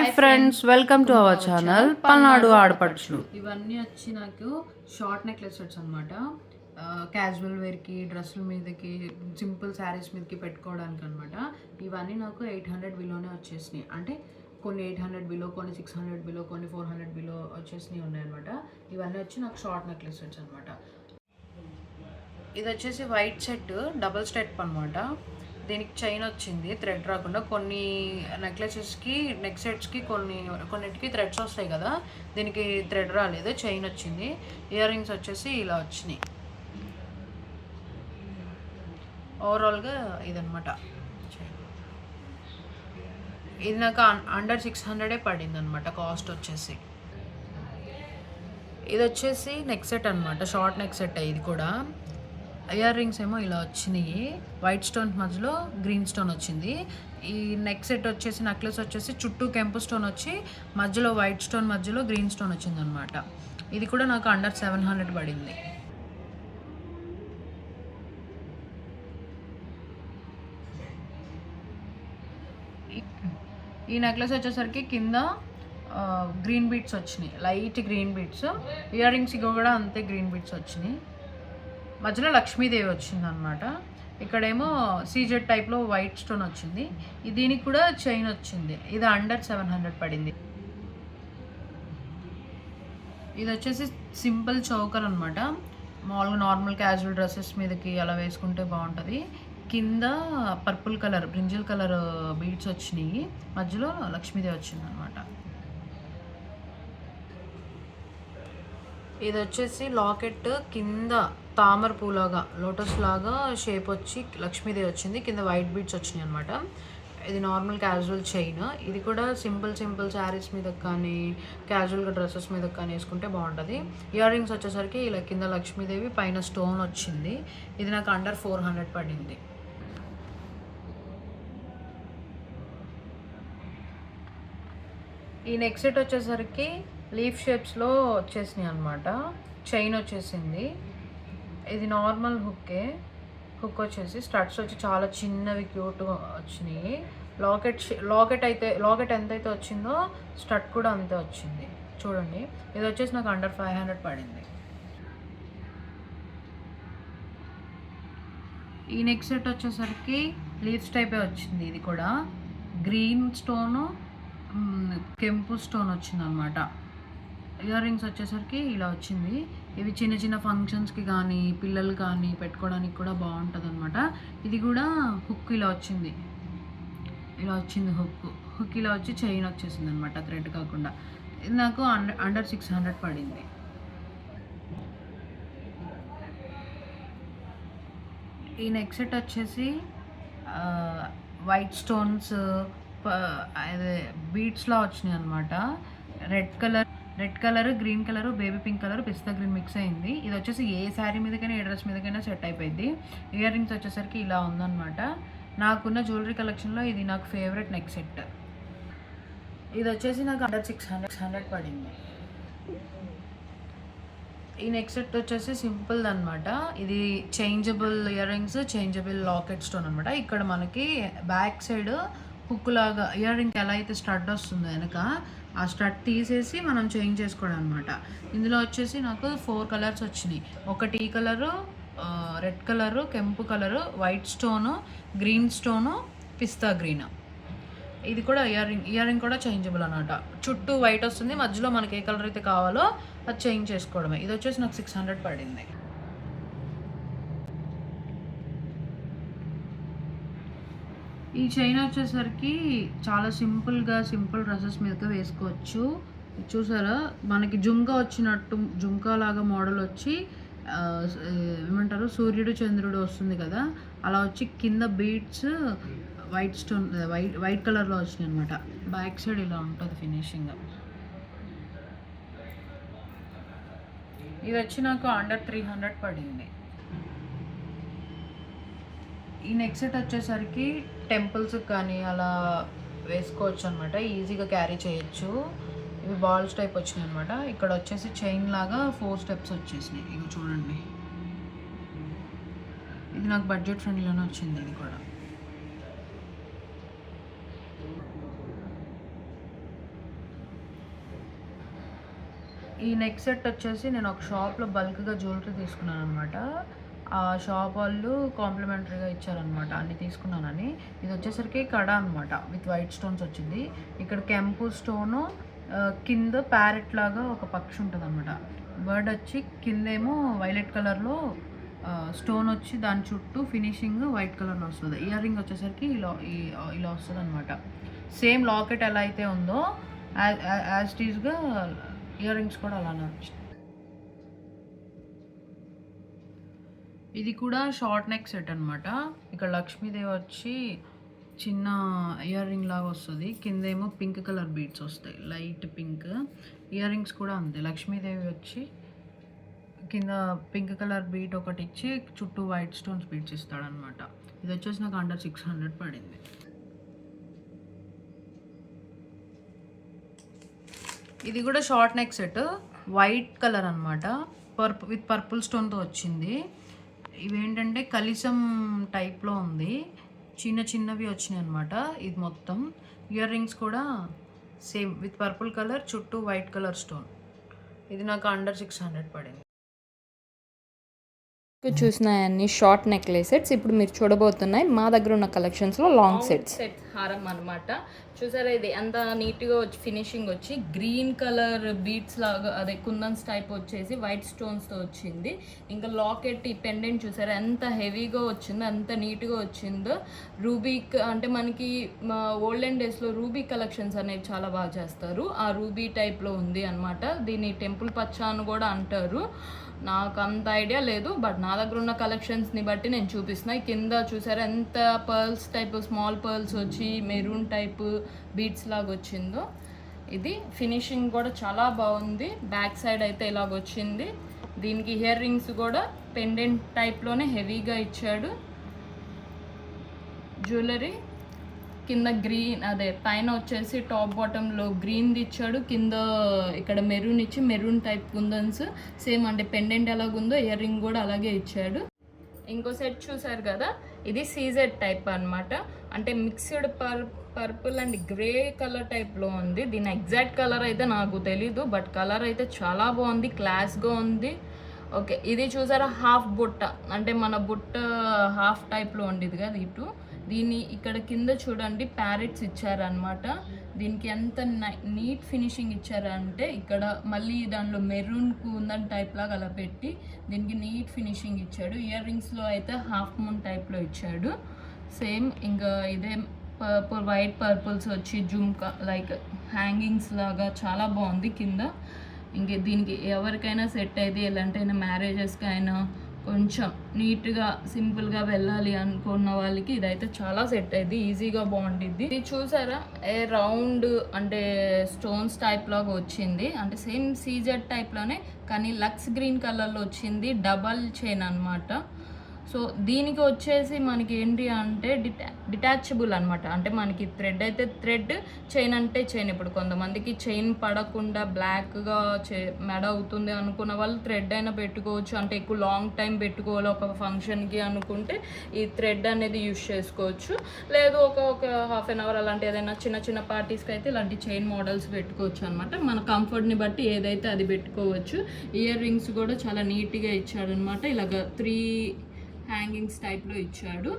Hi friends, welcome to our channel Palnadu ఆడపడుచులు. ఇవన్నీ వచ్చి నాకు షార్ట్ నెక్లెస్ సెట్స్ అనమాట. క్యాజువల్ వేర్కి, డ్రెస్సుల మీదకి, సింపుల్ శారీస్ మీదకి పెట్టుకోవడానికి అనమాట. ఇవన్నీ నాకు 800 బిలోనే వచ్చేసినాయి. అంటే కొన్ని 800 బిలో, కొన్ని 600 బిలో, కొన్ని 400 బిలో వచ్చేసినాయి ఉన్నాయన్నమాట. ఇవన్నీ వచ్చి నాకు షార్ట్ నెక్లెస్ సెట్స్ అనమాట. ఇది వచ్చేసి వైట్ సెట్, డబుల్ స్టెప్ అనమాట. దీనికి చైన్ వచ్చింది, థ్రెడ్ రాకుండా. కొన్ని నెక్లెసెస్కి, నెక్ సెట్స్కి కొన్నిటికి థ్రెడ్స్ వస్తాయి కదా, దీనికి థ్రెడ్ రాలేదు, చైన్ వచ్చింది. ఇయర్ రింగ్స్ వచ్చేసి ఇలా వచ్చినాయి. ఓవరాల్గా ఇదనమాట. ఇది నాకు అండర్ 600 పడింది అనమాట కాస్ట్ వచ్చేసి. ఇది వచ్చేసి నెక్ సెట్ అనమాట, షార్ట్ నెక్ సెట్. ఇది కూడా ఇయర్ రింగ్స్ ఏమో ఇలా వచ్చినాయి, వైట్ స్టోన్ మధ్యలో గ్రీన్ స్టోన్ వచ్చింది. ఈ నెక్ సెట్ వచ్చేసి, నెక్లెస్ వచ్చేసి చుట్టూ కెంపు స్టోన్ వచ్చి మధ్యలో వైట్ స్టోన్, మధ్యలో గ్రీన్ స్టోన్ వచ్చింది అనమాట. ఇది కూడా నాకు అండర్ 700 పడింది. ఈ నెక్లెస్ వచ్చేసరికి కింద గ్రీన్ బీట్స్ వచ్చినాయి, light green beats. Ear rings కూడా అంతే గ్రీన్ బీట్స్ వచ్చినాయి. మధ్యలో లక్ష్మీదేవి వచ్చింది అనమాట. ఇక్కడేమో సీజెడ్ టైప్లో వైట్ స్టోన్ వచ్చింది. దీనికి కూడా చైన్ వచ్చింది. ఇది అండర్ 700 పడింది. ఇది వచ్చేసి సింపుల్ చౌకర్ అనమాట. మామూలుగా నార్మల్ క్యాజువల్ డ్రెస్సెస్ మీదకి అలా వేసుకుంటే బాగుంటుంది. కింద purple colour, brinjal colour beads వచ్చినాయి, మధ్యలో లక్ష్మీదేవి వచ్చింది అనమాట. ఇది వచ్చేసి లాకెట్, కింద తామర పూలాగా, లోటస్ లాగా షేప్ వచ్చి లక్ష్మీదేవి వచ్చింది, కింద వైట్ బీడ్స్ వచ్చినాయి అనమాట. ఇది నార్మల్ క్యాజువల్ చైన్. ఇది కూడా సింపుల్ శారీస్ మీద కానీ, క్యాజువల్గా డ్రెస్సెస్ మీద కానీ వేసుకుంటే బాగుంటుంది. ఇయర్ రింగ్స్ వచ్చేసరికి ఇలా కింద లక్ష్మీదేవి, పైన స్టోన్ వచ్చింది. ఇది నాకు అండర్ 400 పడింది. ఈ నెక్ సెట్ వచ్చేసరికి లీఫ్ షేప్స్లో వచ్చేసినాయి అనమాట. చైన్ వచ్చేసింది. ఇది నార్మల్ హుక్ వచ్చేసి స్టడ్స్ వచ్చి చాలా చిన్నవి క్యూట్గా వచ్చినాయి. లాకెట్ ఎంతైతే వచ్చిందో స్టడ్ కూడా అంతే వచ్చింది. చూడండి, ఇది వచ్చేసి నాకు అండర్ 500 పడింది. ఈ నెక్ సెట్ వచ్చేసరికి లీవ్స్ టైపే వచ్చింది. ఇది కూడా గ్రీన్ స్టోను, కెంపు స్టోన్ వచ్చింది అనమాట. ఇయర్ రింగ్స్ వచ్చేసరికి ఇలా వచ్చింది. ఇవి చిన్న చిన్న ఫంక్షన్స్కి కానీ, పిల్లలు కానీ పెట్టుకోవడానికి కూడా బాగుంటుంది అనమాట. ఇది కూడా హుక్ ఇలా వచ్చింది, హుక్ ఇలా వచ్చి చైన్ వచ్చేసింది అనమాట, థ్రెడ్ కాకుండా. ఇది నాకు అండర్ 600 పడింది. ఈ నెక్ సెట్ వచ్చేసి వైట్ స్టోన్స్, అదే బీడ్స్లా వచ్చినాయి అనమాట. Red colour, green colour, baby pink colour, పిస్తా గ్రీన్ మిక్స్ అయింది. ఇది వచ్చేసి ఏ శారీ మీదకైనా, ఏ డ్రెస్ మీదకైనా సెట్ అయిపోయింది. ఇయర్ రింగ్స్ వచ్చేసరికి ఇలా ఉందన్నమాట. నాకున్న జ్యువెలరీ కలెక్షన్లో ఇది నాకు ఫేవరెట్ నెక్ సెట్. ఇది వచ్చేసి నాకు అండర్ 600 పడింది. ఈ నెక్ సెట్ వచ్చేసి సింపుల్ అనమాట. ఇది changeable ear rings, changeable locket stone అనమాట. ఇక్కడ మనకి బ్యాక్ సైడ్ హుక్ లాగా, ఇయర్ రింగ్ ఎలా అయితే స్టడ్ వస్తుందో వెనక, ఆ స్టడ్ తీసేసి మనం చేంజ్ చేసుకోవడం అనమాట. ఇందులో వచ్చేసి నాకు 4 కలర్స్ వచ్చినాయి. ఒకటి ఈ కలరు, రెడ్ కలరు, కెంపు colour, white stone, green stone, పిస్తా గ్రీన్. ఇది కూడా ఇయర్ రింగ్ కూడా చేంజబుల్ అనమాట. చుట్టూ వైట్ వస్తుంది, మధ్యలో మనకి ఏ కలర్ అయితే కావాలో అది చేంజ్ చేసుకోవడమే. ఇది వచ్చేసి నాకు 600 పడింది. ఈ చైన్ వచ్చేసరికి చాలా సింపుల్ డ్రెస్సెస్ మీదకి వేసుకోవచ్చు. చూసారా, మనకి జుంకా వచ్చినట్టు, జుంకా లాగా మోడల్ వచ్చి ఏమంటారు, సూర్యుడు చంద్రుడు వస్తుంది కదా, అలా వచ్చి కింద బీడ్స్ వైట్ స్టోన్, వైట్ కలర్లో వచ్చినాయి అనమాట. బ్యాక్ సైడ్ ఇలా ఉంటుంది ఫినిషింగ్. ఇది వచ్చి నాకు అండర్ 300 పడింది. ఈ నెక్ సెట్ వచ్చేసరికి టెంపుల్స్ కానీ అలా వేసుకోవచ్చు అనమాట, ఈజీగా క్యారీ చేయొచ్చు. ఇవి బాల్స్ టైప్ వచ్చినాయి అనమాట. ఇక్కడ వచ్చేసి చైన్ లాగా 4 స్టెప్స్ వచ్చేసినాయి. ఇవి చూడండి, ఇది నాకు బడ్జెట్ ఫ్రెండ్లీలోనే వచ్చింది. ఇది కూడా ఈ నెక్ సెట్ వచ్చేసి నేను ఒక షాప్లో బల్క్గా జ్యువెలరీ తీసుకున్నాను అనమాట. ఆ షాప్ వాళ్ళు కాంప్లిమెంటరీగా ఇచ్చారనమాట అన్ని తీసుకున్నానని. ఇది వచ్చేసరికి కడ అనమాట విత్ వైట్ స్టోన్స్ వచ్చింది. ఇక్కడ కెంపు స్టోను, కింద ప్యారెట్ లాగా ఒక పక్షి ఉంటుంది అనమాట. బర్డ్ వచ్చి కిందేమో వైలెట్ కలర్లో స్టోన్ వచ్చి దాని చుట్టూ ఫినిషింగ్ వైట్ కలర్లో వస్తుంది. ఇయర్ రింగ్ వచ్చేసరికి ఇలా వస్తుంది అనమాట. సేమ్ లాకెట్ ఎలా అయితే ఉందో యాజ్ టీజ్గా ఇయర్ రింగ్స్ కూడా అలానే వచ్చింది. ఇది కూడా షార్ట్ నెక్ సెట్ అనమాట. ఇక్కడ లక్ష్మీదేవి వచ్చి చిన్న ఇయర్ రింగ్ లాగా వస్తుంది. కిందేమో పింక్ కలర్ బీడ్స్ వస్తాయి, లైట్ పింక్. ఇయర్ రింగ్స్ కూడా అంతే. లక్ష్మీదేవి వచ్చి కింద పింక్ కలర్ బీట్ ఒకటి ఇచ్చి చుట్టూ వైట్ స్టోన్స్ బీట్స్ ఇస్తాడనమాట. ఇది వచ్చేసి నాకు అండర్ 600 పడింది. ఇది కూడా short neck set, white colour అనమాట, విత్ పర్పుల్ స్టోన్తో వచ్చింది. ఇవేంటంటే కలిసం టైప్లో ఉంది, చిన్న చిన్నవి వచ్చినాయి అనమాట. ఇది మొత్తం ఇయర్ రింగ్స్ కూడా సేమ్ విత్ పర్పుల్ కలర్, చుట్టూ వైట్ కలర్ స్టోన్. ఇది నాకు అండర్ 600 పడింది. చూసిన అన్ని షార్ట్ నెక్లెస్ సెట్స్ ఇప్పుడు మీరు చూడబోతున్నాయి మా దగ్గర ఉన్న కలెక్షన్స్లో లాంగ్ సెట్స్. హారం అనమాట. చూసారా ఇది ఎంత నీట్గా వచ్చి ఫినిషింగ్ వచ్చి గ్రీన్ కలర్ బీడ్స్ లాగా అదే కుందన్స్ టైప్ వచ్చేసి వైట్ స్టోన్స్తో వచ్చింది. ఇంకా లాకెట్ ఈ పెండెంట్ చూసారా ఎంత హెవీగా వచ్చిందో, ఎంత నీట్గా వచ్చిందో. రూబీ అంటే మనకి ఓల్డెన్ డేస్లో రూబీ కలెక్షన్స్ అనేవి చాలా బాగా చేస్తారు. ఆ రూబీ టైప్లో ఉంది అనమాట. దీన్ని టెంపుల్ పచ్చ అని కూడా అంటారు. నాకు అంత ఐడియా లేదు, బట్ నా దగ్గర ఉన్న కలెక్షన్స్ని బట్టి నేను చూపిస్తున్నా. కింద చూసారా ఎంత పర్ల్స్ టైప్ స్మాల్ పర్ల్స్ వచ్చి మెరూన్ టైప్ బీడ్స్ లాగా వచ్చిందో. ఇది ఫినిషింగ్ కూడా చాలా బాగుంది. బ్యాక్ సైడ్ అయితే ఇలాగ వచ్చింది. దీనికి ఇయర్ రింగ్స్ కూడా పెండెంట్ టైప్లోనే హెవీగా ఇచ్చాడు. జ్యువెలరీ కింద గ్రీన్ అదే పైన వచ్చేసి టాప్ బాటంలో గ్రీన్ది ఇచ్చాడు, కింద ఇక్కడ మెరూన్ ఇచ్చి మెరూన్ టైప్ కుందన్స్ సేమ్ అంటే పెండెంట్ ఎలాగుందో ఇయర్ రింగ్ కూడా అలాగే ఇచ్చాడు. ఇంకో సెట్ చూసారు కదా, ఇది సీజెడ్ టైప్ అనమాట. అంటే mixed purple and grey colour టైప్లో ఉంది. దీని ఎగ్జాక్ట్ కలర్ అయితే నాకు తెలీదు, బట్ కలర్ అయితే చాలా బాగుంది, క్లాస్గా ఉంది. ఓకే, ఇది చూసారా హాఫ్ బుట్ట, అంటే మన బుట్ట హాఫ్ టైప్లో ఉండేది కదా ఇటు. దీన్ని ఇక్కడ కింద చూడండి ప్యారెట్స్ ఇచ్చారనమాట. దీనికి ఎంత నీట్ ఫినిషింగ్ ఇచ్చారంటే ఇక్కడ మళ్ళీ దానిలో మెరూన్ కుందన్ టైప్ లాగా అలా పెట్టి దీనికి నీట్ ఫినిషింగ్ ఇచ్చాడు. ఇయర్ రింగ్స్లో అయితే హాఫ్ మూన్ టైప్లో ఇచ్చాడు సేమ్. ఇంకా ఇదే వైట్ పర్పుల్స్ వచ్చి జుమ్కా లైక్ హ్యాంగింగ్స్ లాగా చాలా బాగుంది కింద. ఇంక దీనికి ఎవరికైనా సెట్ అయితే ఎలాంటైనా మ్యారేజెస్కి అయినా కొంచెం నీట్గా సింపుల్గా వెళ్ళాలి అనుకున్న వాళ్ళకి ఇదైతే చాలా సెట్ అయింది, ఈజీగా బాగుంటుంది. ఇది చూసారా ఏ రౌండ్ అంటే స్టోన్స్ టైప్ లాగా వచ్చింది, అంటే సేమ్ సీజెడ్ టైప్లోనే కానీ లక్స్ గ్రీన్ కలర్లో వచ్చింది. డబల్ చైన్ అనమాట. సో దీనికి వచ్చేసి మనకి ఏంటి అంటే డిటాచబుల్ అనమాట. అంటే మనకి థ్రెడ్ అయితే థ్రెడ్, చైన్ అంటే చైన్. ఇప్పుడు కొంతమందికి చైన్ పడకుండా బ్లాక్గా మెడ అవుతుంది అనుకున్న వాళ్ళు థ్రెడ్ అయినా పెట్టుకోవచ్చు. అంటే ఎక్కువ లాంగ్ టైం పెట్టుకోవాలి ఒక ఫంక్షన్కి అనుకుంటే ఈ థ్రెడ్ అనేది యూజ్ చేసుకోవచ్చు. లేదు ఒక హాఫ్ అన్ అవర్ అలాంటి ఏదైనా చిన్న చిన్న పార్టీస్కి అయితే ఇలాంటి చైన్ మోడల్స్ పెట్టుకోవచ్చు అనమాట. మన కంఫర్ట్ని బట్టి ఏదైతే అది పెట్టుకోవచ్చు. ఇయర్ రింగ్స్ కూడా చాలా నీట్గా ఇచ్చాడనమాట. ఇలాగ 3 హ్యాంగింగ్స్ టైప్లో ఇచ్చాడు.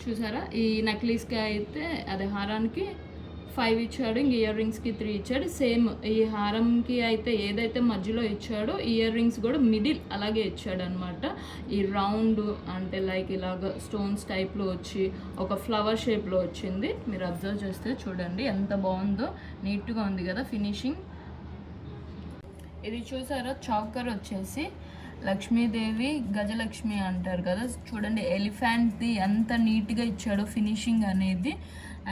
చూసారా ఈ నెక్లెస్కి అయితే అదే హారానికి 5 ఇచ్చాడు, ఇంక ఇయర్ రింగ్స్కి 3 ఇచ్చాడు. సేమ్ ఈ హారంకి అయితే ఏదైతే మధ్యలో ఇచ్చాడో ఇయర్ రింగ్స్ కూడా మిడిల్ అలాగే ఇచ్చాడు అనమాట. ఈ రౌండ్ అంటే లైక్ ఇలాగ స్టోన్స్ టైప్లో వచ్చి ఒక ఫ్లవర్ షేప్లో వచ్చింది. మీరు అబ్జర్వ్ చేస్తే చూడండి ఎంత బాగుందో, నీట్గా ఉంది కదా ఫినిషింగ్. ఇది చూసారా చాకర్ వచ్చేసి లక్ష్మీదేవి గజలక్ష్మి అంటారు కదా, చూడండి ఎలిఫెంట్ది ఎంత నీట్గా ఇచ్చాడో ఫినిషింగ్ అనేది.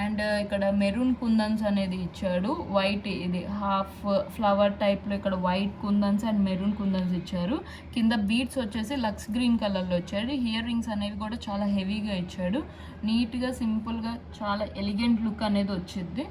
అండ్ ఇక్కడ మెరూన్ కుందన్స్ అనేది ఇచ్చాడు, వైట్ ఇది హాఫ్ ఫ్లవర్ టైప్లో ఇక్కడ వైట్ కుందన్స్ అండ్ మెరూన్ కుందన్స్ ఇచ్చారు. కింద బీడ్స్ వచ్చేసి లక్స్ గ్రీన్ కలర్లో ఇచ్చాడు. ఇయర్ రింగ్స్ అనేవి కూడా చాలా హెవీగా ఇచ్చాడు. నీట్గా సింపుల్గా చాలా ఎలిగెంట్ లుక్ అనేది వచ్చింది.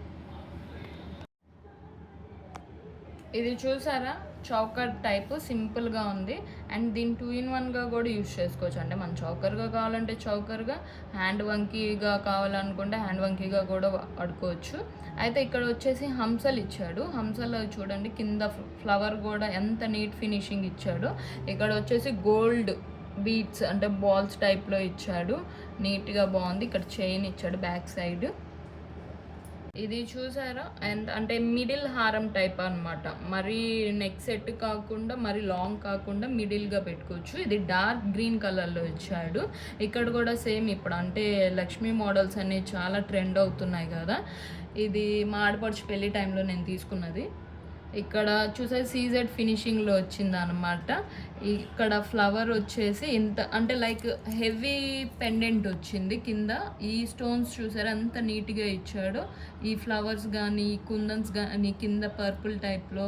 ఇది చూసారా చౌకర్ టైప్ సింపుల్గా ఉంది. అండ్ దీన్ని 2-in-1గా కూడా యూస్ చేసుకోవచ్చు. అంటే మనం చౌకర్గా కావాలంటే చౌకర్గా, హ్యాండ్ వంకీగా కావాలనుకుంటే హ్యాండ్ వంకీగా కూడా వాడుకోవచ్చు. అయితే ఇక్కడ వచ్చేసి హంసలు ఇచ్చాడు. హంసలు చూడండి కింద ఫ్లవర్ కూడా ఎంత నీట్ ఫినిషింగ్ ఇచ్చాడు. ఇక్కడ వచ్చేసి గోల్డ్ బీడ్స్ అంటే బాల్స్ టైప్లో ఇచ్చాడు. నీట్గా బాగుంది. ఇక్కడ చైన్ ఇచ్చాడు బ్యాక్ సైడ్. ఇది చూసారా అండ్ అంటే మిడిల్ హారం టైప్ అనమాట. మరీ నెక్ సెట్ కాకుండా మరీ లాంగ్ కాకుండా మిడిల్గా పెట్టుకోవచ్చు. ఇది డార్క్ గ్రీన్ కలర్లో ఇచ్చాడు. ఇక్కడ కూడా సేమ్ ఇప్పుడు అంటే లక్ష్మీ మోడల్స్ అనేవి చాలా ట్రెండ్ అవుతున్నాయి కదా. ఇది మా ఆడపడుచు పెళ్లి టైంలో నేను తీసుకున్నది. ఇక్కడ చూసే సీజెడ్ ఫినిషింగ్లో వచ్చింది అనమాట. ఇక్కడ ఫ్లవర్ వచ్చేసి ఇంత అంటే లైక్ హెవీ పెండెంట్ వచ్చింది కింద. ఈ స్టోన్స్ చూసారా ఎంత నీట్గా ఇచ్చాడో. ఈ ఫ్లవర్స్ కానీ ఈ కుందన్స్ కానీ కింద పర్పుల్ టైప్లో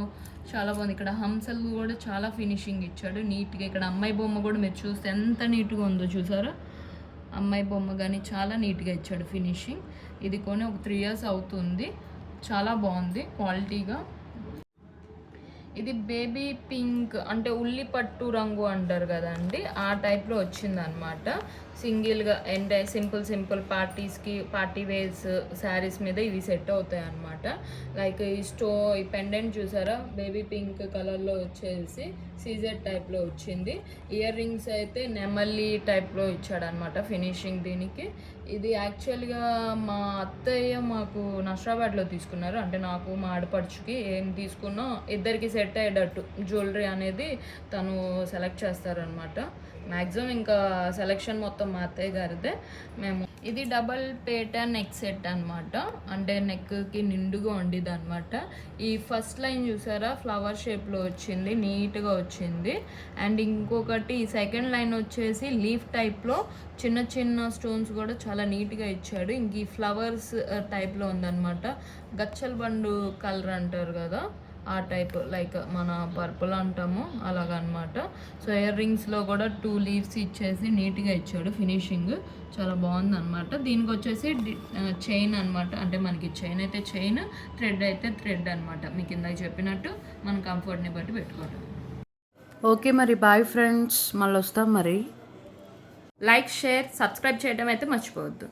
చాలా బాగుంది. ఇక్కడ హంసలు కూడా చాలా ఫినిషింగ్ ఇచ్చాడు నీట్గా. ఇక్కడ అమ్మాయి బొమ్మ కూడా మీరు చూస్తే ఎంత నీట్గా ఉందో చూసారా. అమ్మాయి బొమ్మ కానీ చాలా నీట్గా ఇచ్చాడు ఫినిషింగ్. ఇది కొని ఒక 3 years అవుతుంది. చాలా బాగుంది క్వాలిటీగా. ఇది బేబీ పింక్ అంటే ఉల్లి పట్టు రంగు అంటారు కదండి, ఆ టైప్లో వచ్చిందనమాట. సింగిల్గా అంటే సింపుల్ పార్టీస్కి పార్టీ వేర్స్ శారీస్ మీద ఇవి సెట్ అవుతాయి అనమాట. లైక్ ఈ పెండెంట్ చూసారా బేబీ పింక్ కలర్లో వచ్చేసి సీజెడ్ టైప్లో వచ్చింది. ఇయర్ రింగ్స్ అయితే నెమలి టైప్లో ఇచ్చాడనమాట ఫినిషింగ్ దీనికి. ఇది యాక్చువల్గా మా అత్తయ్య మాకు నష్టాబాద్లో తీసుకున్నారు. అంటే నాకు మా ఆడపడుచుకి ఏం తీసుకున్నా ఇద్దరికి సెట్ అయ్యేటట్టు జ్యువెలరీ అనేది తను సెలెక్ట్ చేస్తారనమాట. మ్యాక్సిమం ఇంకా సెలెక్షన్ మొత్తం మా అత్తయ్య గారిదే. మేము ఇది డబల్ పేట నెక్ సెట్ అనమాట. అంటే నెక్కి నిండుగా ఉండేది అనమాట. ఈ ఫస్ట్ లైన్ చూసారా ఫ్లవర్ షేప్లో వచ్చింది, నీట్గా వచ్చింది. అండ్ ఇంకొకటి సెకండ్ లైన్ వచ్చేసి లీఫ్ టైప్లో చిన్న స్టోన్స్ కూడా చాలా నీట్గా ఇచ్చాడు. ఇంక ఈ ఫ్లవర్స్ టైప్లో ఉందన్నమాట. గచ్చల బండు కలర్ అంటారు కదా ఆ టైప్, లైక్ మన పర్పుల్ అంటాము అలాగనమాట. సో ఇయర్ రింగ్స్లో కూడా 2 leaves ఇచ్చేసి నీట్గా ఇచ్చాడు ఫినిషింగ్. చాలా బాగుంది అనమాట. దీనికి వచ్చేసి చైన్ అనమాట. అంటే మనకి చైన్ అయితే చైన్, థ్రెడ్ అయితే థ్రెడ్ అనమాట. మీకు ఇందాక చెప్పినట్టు మన కంఫర్ట్ని బట్టి పెట్టుకోవడం. ఓకే మరి బాయ్ ఫ్రెండ్స్, మళ్ళీ వస్తాం మరి. లైక్, షేర్, సబ్స్క్రైబ్ చేయడం అయితే మర్చిపోవద్దు.